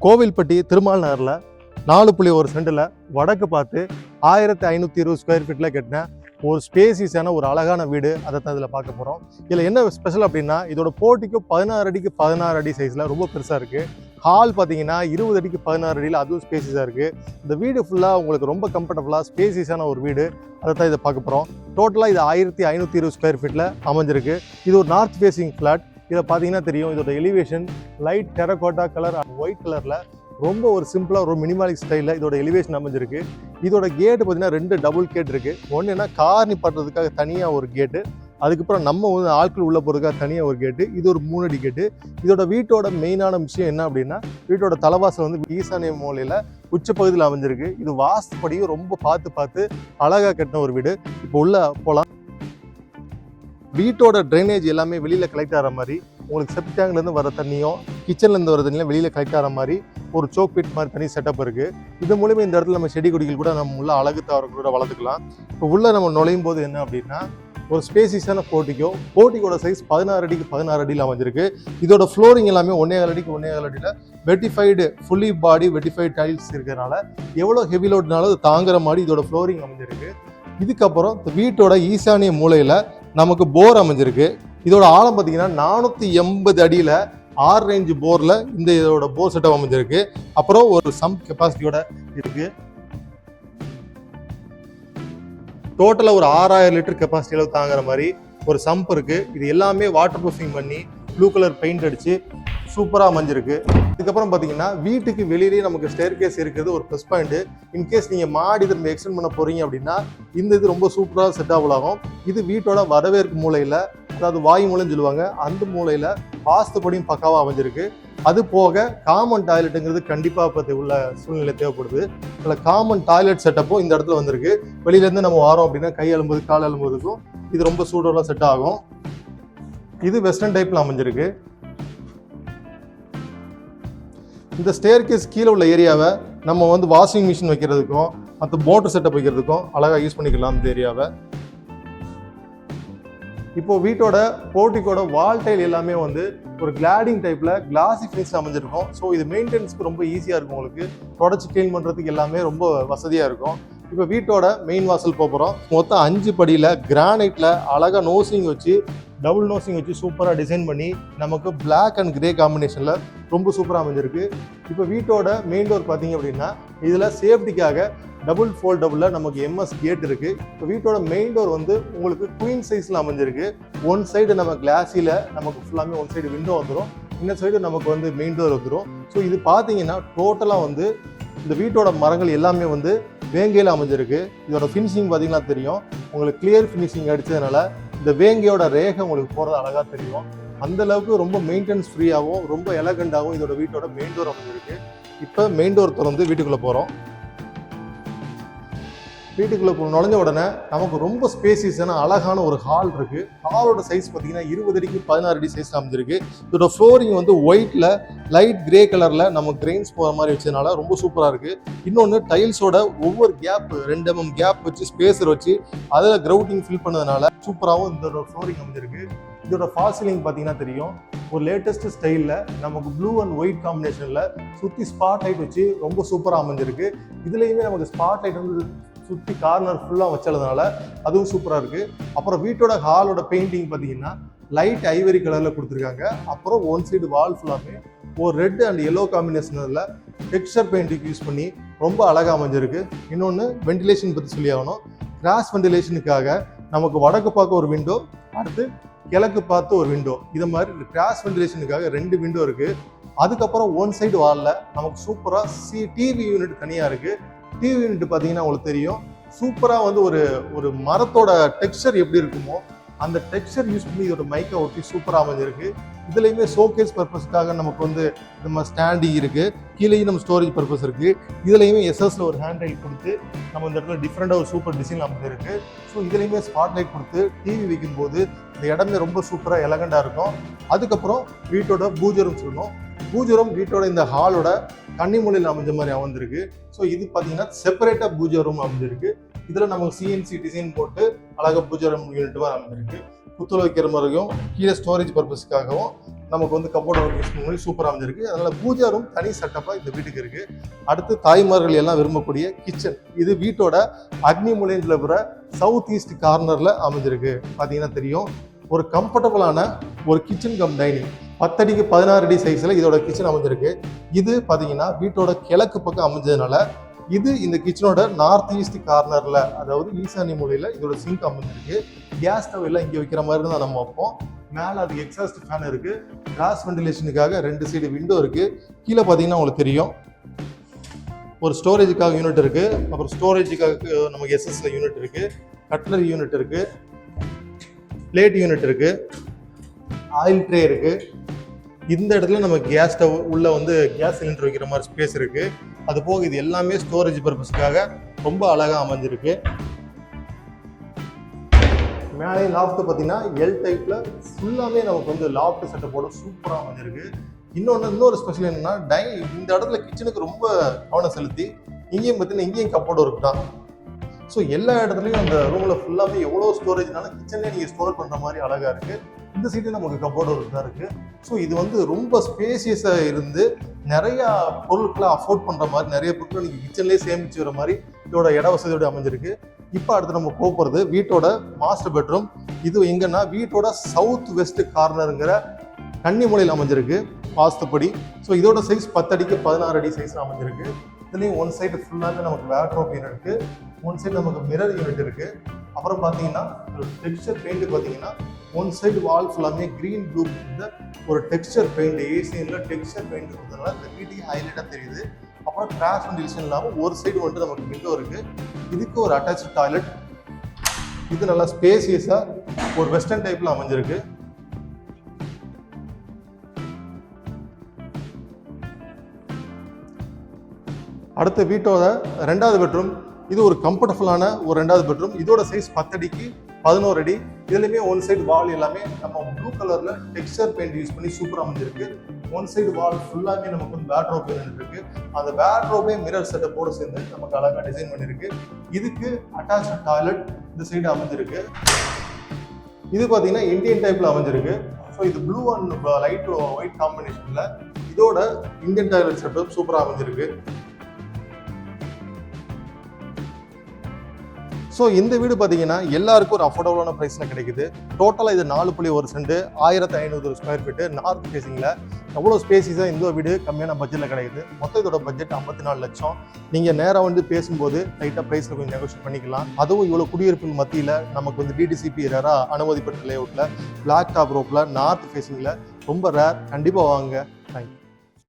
கோவில்பட்டி திருமால் நகரில் 4.1 சென்டில் வடக்கு பார்த்து 1520 ஸ்கொயர் ஃபீட்டில் கட்டின ஒரு ஸ்பேசிஸான ஒரு அழகான வீடு. அதை தான் இதில் பார்க்க போகிறோம். இதில் என்ன ஸ்பெஷல் அப்படின்னா, இதோட போர்ட்டிக்கும் 16 அடிக்கு 16 அடி சைஸில் ரொம்ப பெருசாக இருக்குது. ஹால் பார்த்தீங்கன்னா 20 அடிக்கு 16 அடியில் அதுவும் ஸ்பேசிஸாக இருக்குது. இந்த வீடு ஃபுல்லாக உங்களுக்கு ரொம்ப கம்ஃபர்டபுளாக ஸ்பேசிஸான ஒரு வீடு. அதை தான் இதை பார்க்க போகிறோம். டோட்டலாக இது 1520 ஸ்கொயர் ஃபீட்டில் அமைஞ்சிருக்கு. இது ஒரு நார்த் ஃபேசிங் ஃப்ளாட். இதை பார்த்தீங்கன்னா தெரியும், இதோட elevation light terracotta colour and white கலரில் ரொம்ப ஒரு சிம்பிளாக ஒரு மினிமாலிக் ஸ்டைலில் இதோட எலிவேஷன் அமைஞ்சிருக்கு. இதோட கேட்டு பார்த்தீங்கன்னா 2 டபுள் கேட் இருக்குது. ஒன்று என்ன, கார் நிப்பாட்டுறதுக்காக தனியாக ஒரு கேட்டு, அதுக்கப்புறம் நம்ம வந்து ஆட்கள் உள்ள போகிறதுக்காக தனியாக ஒரு கேட்டு. இது ஒரு 3 அடி கேட்டு. இதோட வீட்டோட மெயினான விஷயம் என்ன அப்படின்னா, வீட்டோட தலைவாசல் வந்து ஈசானிய மூலையில் உச்சப்பகுதியில் அமைஞ்சிருக்கு. இது வாஸ்துப்படியும் ரொம்ப பார்த்து அழகாக கட்டின ஒரு வீடு. இப்போ உள்ள போகலாம். வீட்டோட ட்ரைனேஜ் எல்லாமே வெளியில் கலெக்ட் ஆகிற மாதிரி, உங்களுக்கு செப்ட் டேங்க்லேருந்து வர தண்ணியும் கிச்சன்லேருந்து வர தண்ணியும் வெளியில் கலெக்ட் ஆகிற மாதிரி ஒரு சோக் பிட் மாதிரி தனி செட்டப் இருக்குது. இது மூலிமா இந்த இடத்துல நம்ம செடி கொடிகள் கூட நம்ம உள்ள அழகு தாவரம் கூட வளர்த்துக்கலாம். இப்போ உள்ள நம்ம நுழையும் போது என்ன அப்படின்னா, ஒரு ஸ்பேசிஸான போர்ட்டிக்கோட சைஸ் 16 அடிக்கு 16 அடியில் அமைஞ்சிருக்கு. இதோட ஃப்ளோரிங் எல்லாமே 1.25 அடிக்கு 1.25 அடியில் வெட்டிஃபைடு ஃபுல்லி பாடி வெட்டிஃபைடு டைல்ஸ் இருக்கிறதுனால எவ்வளோ ஹெவி லோட்னாலும் அது தாங்குற மாதிரி இதோட ஃப்ளோரிங் அமைஞ்சிருக்கு. இதுக்கப்புறம் வீட்டோட ஈசானிய மூலையில் நமக்கு போர் அமைஞ்சிருக்கு. இதோட ஆழம் பார்த்தீங்கன்னா 480 அடியில் 6 ரேஞ்சு போரில் இந்த இதோட போர் செட்டப் அமைஞ்சிருக்கு. அப்புறம் ஒரு சம்ப் கெப்பாசிட்டியோட இருக்கு. டோட்டலாக ஒரு 6000 லிட்டர் கெப்பாசிட்டி அளவு தாங்குற மாதிரி ஒரு சம்ப் இருக்கு. இது எல்லாமே வாட்டர் ப்ரூஃபிங் பண்ணி ப்ளூ கலர் பெயிண்ட் அடிச்சு சூப்பராக அமைஞ்சிருக்கு. இதுக்கப்புறம் பார்த்தீங்கன்னா, வீட்டுக்கு வெளியிலேயே நமக்கு ஸ்டேர் கேஸ் இருக்கிறது ஒரு ப்ளஸ் பாயிண்ட். இன்கேஸ் நீங்கள் மாடி திரும்ப எக்ஸ்டெண்ட் பண்ண போறீங்க அப்படின்னா இந்த இது ரொம்ப சூப்பராக செட்டாபிள் ஆகும். இது வீட்டோட வரவேற்பு மூலையில், அதாவது வாயு மூலைன்னு சொல்லுவாங்க, அந்த மூலையில் வாஸ்துப்படியும் பக்காவாக அமைஞ்சிருக்கு. அது போக காமன் டாய்லெட்டுங்கிறது கண்டிப்பாக இப்போ உள்ள சூழ்நிலை தேவைப்படுது. அதில் காமன் டாய்லெட் செட்டப்பும் இந்த இடத்துல வந்திருக்கு. வெளியிலேருந்து நம்ம வரோம் அப்படின்னா கை அலும்புது கால் அலும்புறதுக்கும் இது ரொம்ப சூடோட செட் ஆகும். இது வெஸ்டர்ன் டைப்பில் அமைஞ்சிருக்கு. இந்த ஸ்டேர் கேஸ் கீழே உள்ள ஏரியாவை நம்ம வந்து வாஷிங் மிஷின் வைக்கிறதுக்கும் மற்ற மோட்டர் செட்டப் வைக்கிறதுக்கும் அழகாக யூஸ் பண்ணிக்கலாம் இந்த ஏரியாவை. இப்போ வீட்டோட போர்ட்டிக்கோட வால் டைல் எல்லாமே வந்து ஒரு கிளாடிங் டைப்ல கிளாசி ஃபினிஷ் அமைஞ்சிருக்கும். ஸோ இது மெயின்டெனன்ஸ்க்கு ரொம்ப ஈஸியாக இருக்கும். உங்களுக்கு தொடச்சி க்ளீன் பண்ணுறதுக்கு எல்லாமே ரொம்ப வசதியாக இருக்கும். இப்போ வீட்டோட மெயின் வாசல் போகிறோம். மொத்தம் 5 படியில் கிரானைட்ல அழகாக நோசிங் வச்சு, டபுள் நோசிங் வச்சு சூப்பராக டிசைன் பண்ணி நமக்கு பிளாக் அண்ட் கிரே காம்பினேஷனில் ரொம்ப சூப்பராக அமைஞ்சிருக்கு. இப்போ வீட்டோட மெயின் டோர் பார்த்தீங்க அப்படின்னா, இதில் சேஃப்டிக்காக டபுள் ஃபோல்டபுளில் நமக்கு எம்எஸ் கேட் இருக்குது. இப்போ வீட்டோட மெயின் டோர் வந்து உங்களுக்கு குயின் சைஸில் அமைஞ்சிருக்கு. ஒன் சைடு நம்ம கிளாஸில் நமக்கு ஃபுல்லாமே ஒன் சைடு விண்டோ வந்துடும், இன்னொரு சைடு நமக்கு வந்து மெயின் டோர் வந்துடும். ஸோ இது பார்த்தீங்கன்னா டோட்டலாக வந்து இந்த வீட்டோட மரங்கள் எல்லாமே வந்து வேங்கையில் அமைஞ்சிருக்கு. இதோட ஃபினிஷிங் பார்த்தீங்கன்னா தெரியும், உங்களுக்கு கிளியர் ஃபினிஷிங் அடித்ததுனால இந்த வேங்கையோட ரேகை உங்களுக்கு போகிறது அழகாக தெரியும். அந்த அளவுக்கு ரொம்ப மெயின்டெனன்ஸ் ஃப்ரீயாகவும் ரொம்ப எலகண்டாகவும் இதோட வீட்டோட மெயின் டோர் அமைஞ்சிருக்கு. இப்போ மெயின் டோர் திறந்து வீட்டுக்குள்ளே போகிறோம். வீட்டுக்குள்ளே நுழைஞ்ச உடனே நமக்கு ரொம்ப ஸ்பேசியஸான அழகான ஒரு ஹால் இருக்குது. ஹாலோட சைஸ் பார்த்தீங்கன்னா 20 அடிக்கு 16 அடி சைஸ் அமைஞ்சிருக்கு. இதோட ஃப்ளோரிங் வந்து ஒயிட்டில் லைட் கிரே கலரில் நமக்கு கிரெயின்ஸ் போகிற மாதிரி வச்சதுனால ரொம்ப சூப்பராக இருக்குது. இன்னொன்று டைல்ஸோட ஒவ்வொரு கேப் 2 mm கேப் வச்சு ஸ்பேஸர் வச்சு அதில் கிரவுட்டிங் ஃபில் பண்ணதுனால சூப்பராகவும் இதோட ஃப்ளோரிங் அமைஞ்சிருக்கு. இதோட ஃபால் சீலிங் பார்த்தீங்கன்னா தெரியும், ஒரு லேட்டஸ்ட் ஸ்டைலில் நமக்கு ப்ளூ அண்ட் ஒயிட் காம்பினேஷனில் சுற்றி ஸ்பாட் லைட் வச்சு ரொம்ப சூப்பராக அமைஞ்சிருக்கு. இதுலேயுமே நமக்கு ஸ்பாட் லைட் வந்து சுற்றி கார்னர் ஃபுல்லாக வச்சதுனால அதுவும் சூப்பராக இருக்குது. அப்புறம் வீட்டோட ஹாலோட பெயிண்டிங் பார்த்தீங்கன்னா லைட் ஐவரி கலரில் கொடுத்துருக்காங்க. அப்புறம் ஒன் சைடு வால் ஃபுல்லாமே ஒரு ரெட் அண்ட் எல்லோ காம்பினேஷனில் டெக்ஸ்சர் பெயிண்டிங் யூஸ் பண்ணி ரொம்ப அழகாக அமைஞ்சிருக்கு. இன்னொன்று வென்டிலேஷன் பற்றி சொல்லி ஆகணும். கிராஸ் வென்டிலேஷனுக்காக நமக்கு வடக்கு பார்க்க ஒரு விண்டோ, அடுத்து கிழக்கு பார்த்து ஒரு விண்டோ, இது மாதிரி கிராஸ் வென்டிலேஷனுக்காக 2 விண்டோ இருக்குது. அதுக்கப்புறம் ஒன் சைடு வாலில் நமக்கு சூப்பராக டிவி யூனிட் தனியாக இருக்குது. டிவி யூனிட் பார்த்தீங்கன்னா உங்களுக்கு தெரியும், சூப்பராக வந்து ஒரு மரத்தோட டெக்ஸ்சர் எப்படி இருக்குமோ அந்த டெக்ஸ்சர் யூஸ் பண்ணி இதோட மைக்கை ஒட்டி சூப்பராக அமைஞ்சிருக்கு. இதுலேயுமே ஷோகேஸ் பர்பஸ்க்காக நமக்கு வந்து நம்ம ஸ்டாண்டி இருக்குது, கீழேயும் நம்ம ஸ்டோரேஜ் பர்பஸ் இருக்குது. இதுலேயுமே எஸ்எஸ்ல ஒரு ஹேண்ட் ரைல் கொடுத்து நம்ம இந்த இடத்துல டிஃப்ரெண்டாக ஒரு சூப்பர் டிசைன் அமைஞ்சிருக்கு. ஸோ இதுலேயுமே ஸ்பாட் லைட் கொடுத்து டிவி வைக்கும்போது இந்த இடமே ரொம்ப சூப்பராக எலகண்டாக இருக்கும். அதுக்கப்புறம் வீட்டோட பூஜரும் சொல்லணும். பூஜரம் வீட்டோட இந்த ஹாலோட கன்னிமூலையில் அமைஞ்ச மாதிரி அமைஞ்சிருக்கு. ஸோ இது பார்த்தீங்கன்னா செப்பரேட்டாக பூஜை ரூம் அமைஞ்சிருக்கு. இதில் நமக்கு சிஎன்சி டிசைன் போட்டு அழகாக பூஜை ரூம் யூனிட் மாதிரி அமைஞ்சிருக்கு. குத்துல வைக்கிற மாதிரியும் கீழே ஸ்டோரேஜ் பர்பஸ்க்காகவும் நமக்கு வந்து கபோர்டு யூஸ் பண்ணி சூப்பராக அமைஞ்சிருக்கு. அதனால பூஜா ரூம் தனி செட்டப்பாக இந்த வீட்டுக்கு இருக்கு. அடுத்து தாய்மார்கள் எல்லாம் விரும்பக்கூடிய கிச்சன். இது வீட்டோட அக்னி மூலையில் இருக்கிற சவுத் ஈஸ்ட் கார்னர்ல அமைஞ்சிருக்கு. பார்த்தீங்கன்னா தெரியும், ஒரு கம்ஃபர்டபுளான ஒரு கிச்சன் கம் டைனிங். 10 அடிக்கு 16 அடி சைஸ்ல இதோட கிச்சன் அமைஞ்சிருக்கு. இது பார்த்தீங்கன்னா வீட்டோட கிழக்கு பக்கம் அமைஞ்சதுனால இது இந்த கிச்சனோட நார்த் ஈஸ்ட் கார்னர்ல, அதாவது ஈசானி மூலையில இதோட சிங்க் அமைஞ்சிருக்கு. கேஸ் ஸ்டவ் எல்லாம் இங்கே வைக்கிற மாதிரி தான் நம்ம வைப்போம். மேலே அது எக்ஸாஸ்ட் ஃபேன் இருக்கு. கிராஸ் வென்டிலேஷனுக்காக 2 சைடு விண்டோ இருக்கு. கீழே பார்த்தீங்கன்னா உங்களுக்கு தெரியும் ஒரு ஸ்டோரேஜுக்காக யூனிட் இருக்கு. அப்புறம் ஸ்டோரேஜுக்காக நமக்கு எஸ்எஸ்ல யூனிட் இருக்கு, கட்லரி யூனிட் இருக்கு, பிளேட் யூனிட் இருக்கு, ஆயில் ட்ரே இருக்கு. இந்த இடத்துல நம்ம கேஸ் ஸ்டவ் உள்ள வந்து கேஸ் சிலிண்டர் வைக்கிற மாதிரி ஸ்பேஸ் இருக்கு. அது போக இது எல்லாமே ஸ்டோரேஜ் பர்பஸ்க்காக ரொம்ப அழகா அமைஞ்சிருக்கு. மேலே லாஃப்ட் பார்த்தீங்கன்னா எல் டைப்ல ஃபுல்லாமே நமக்கு வந்து லாஃப்ட் செட்டப்போட சூப்பராக அமைஞ்சிருக்கு. இன்னொரு ஸ்பெஷல் என்னன்னா இந்த இடத்துல கிச்சனுக்கு ரொம்ப கவனம் செலுத்தி இங்கேயும் பார்த்தீங்கன்னா இங்கேயும் கப்போர்டு இருக்கு தான். ஸோ எல்லா இடத்துலையும் அந்த ரூமில் ஃபுல்லாமே எவ்வளோ ஸ்டோரேஜ்னால கிச்சன்லேயே நீங்கள் ஸ்டோர் பண்ணுற மாதிரி அழகாக இருக்குது. இந்த சைடு நமக்கு கப்போர்டு தான் இருக்குது. ஸோ இது வந்து ரொம்ப ஸ்பேசியஸாக இருந்து நிறையா பொருட்களை அஃபோர்ட் பண்ணுற மாதிரி, நிறைய பொருட்களை நீங்கள் கிச்சன்லேயே சேமிச்சு வர மாதிரி இதோட இட வசதியோட அமைஞ்சிருக்கு. இப்போ அடுத்து நம்ம போகிறது வீட்டோட மாஸ்டர் பெட்ரூம். இது எங்கன்னா வீட்டோட சவுத் வெஸ்ட் கார்னருங்கிற கன்னிமூலையில் அமைஞ்சிருக்கு வாஸ்துப்படி. ஸோ இதோட சைஸ் 10 அடிக்கு 16 அடி சைஸ் அமைஞ்சிருக்கு. இதுலேயும் ஒன் சைடு ஃபுல்லாகவே நமக்கு வேர்ட்ரோப் யூனிட் இருக்குது, ஒன் சைடு நமக்கு மிரர் யூனிட் இருக்குது. அப்புறம் பார்த்தீங்கன்னா டெக்ஸ்சர் பெயிண்ட் பார்த்தீங்கன்னா ஒன் சைடு வால் ஃபுல்லாமே க்ரீன் ப்ளூ இந்த ஒரு டெக்ஸ்சர் பெயிண்ட், ஏசியனில் டெக்ஸ்சர் பெயிண்ட் இருக்கிறதுனால இந்த வீட்டுக்கு ஹைலைட்டாக தெரியுது. அப்புறம் கிராஸ் வென்டிலேஷன் இல்லாமல் ஒரு சைடு வந்து நமக்கு விண்டோ இருக்குது. இதுக்கு ஒரு அட்டாச்சு டாய்லெட். இது நல்லா ஸ்பேசியஸாக ஒரு வெஸ்டர்ன் டைப்பில் அமைஞ்சிருக்கு. அடுத்த வீட்டோட 2வது பெட்ரூம். இது ஒரு கம்ஃபர்டபுளான ஒரு 2வது பெட்ரூம். இதோட சைஸ் 10 அடிக்கு 11 அடி. இதுலையுமே ஒன் சைடு வால் எல்லாமே நம்ம ப்ளூ கலர்ல டெக்ஸ்சர் பெயிண்ட் யூஸ் பண்ணி சூப்பராக அமைஞ்சிருக்கு. ஒன் சைடு வால் ஃபுல்லாமே நமக்கு வந்து வேர்ட்ரோப் இருக்கு. அந்த வேர்ட்ரோப்பே மிரர் செட்டப்போட சேர்ந்து நமக்கு அழகாக டிசைன் பண்ணியிருக்கு. இதுக்கு அட்டாச் டாய்லெட் இந்த சைடு அமைஞ்சிருக்கு. இது பார்த்தீங்கன்னா இந்தியன் டைப்ல அமைஞ்சிருக்கு. ஸோ இது ப்ளூ அண்ட் லைட் ஒயிட் காம்பினேஷன்ல இதோட இந்தியன் டாய்லெட் செட்டப் சூப்பராக அமைஞ்சிருக்கு. ஸோ இந்த வீடு பார்த்தீங்கன்னா எல்லாருக்கும் ஒரு அஃபோர்டபுளான ப்ரைஸில் கிடைக்குது. டோட்டலாக இது 4.1 சென்ட், 1500 ஸ்கொயர் ஃபீட்டு, நார்த் ஃபேஸிங்கில். எவ்வளோ ஸ்பேசிஸாக இந்த வீடு கம்மியான பட்ஜெட்டில் கிடைக்குது. மொத்தம் இதோட பட்ஜெட் 54 லட்சம். நீங்கள் நேராக வந்து பேசும்போது லைட்டாக ப்ரைஸில் கொஞ்சம் நெகோஷியேட் பண்ணிக்கலாம். அதுவும் இவ்வளோ குடியிருப்பின் மத்தியில் நமக்கு வந்து டிடிசிபி ரேராக அனுமதி பெற்ற லேஅவுட்டில் பிளாக் டாப் ரோப்பில் நார்த் ஃபேஸிங்கில் ரொம்ப ரேர். கண்டிப்பாக வாங்க. தேங்க்யூ.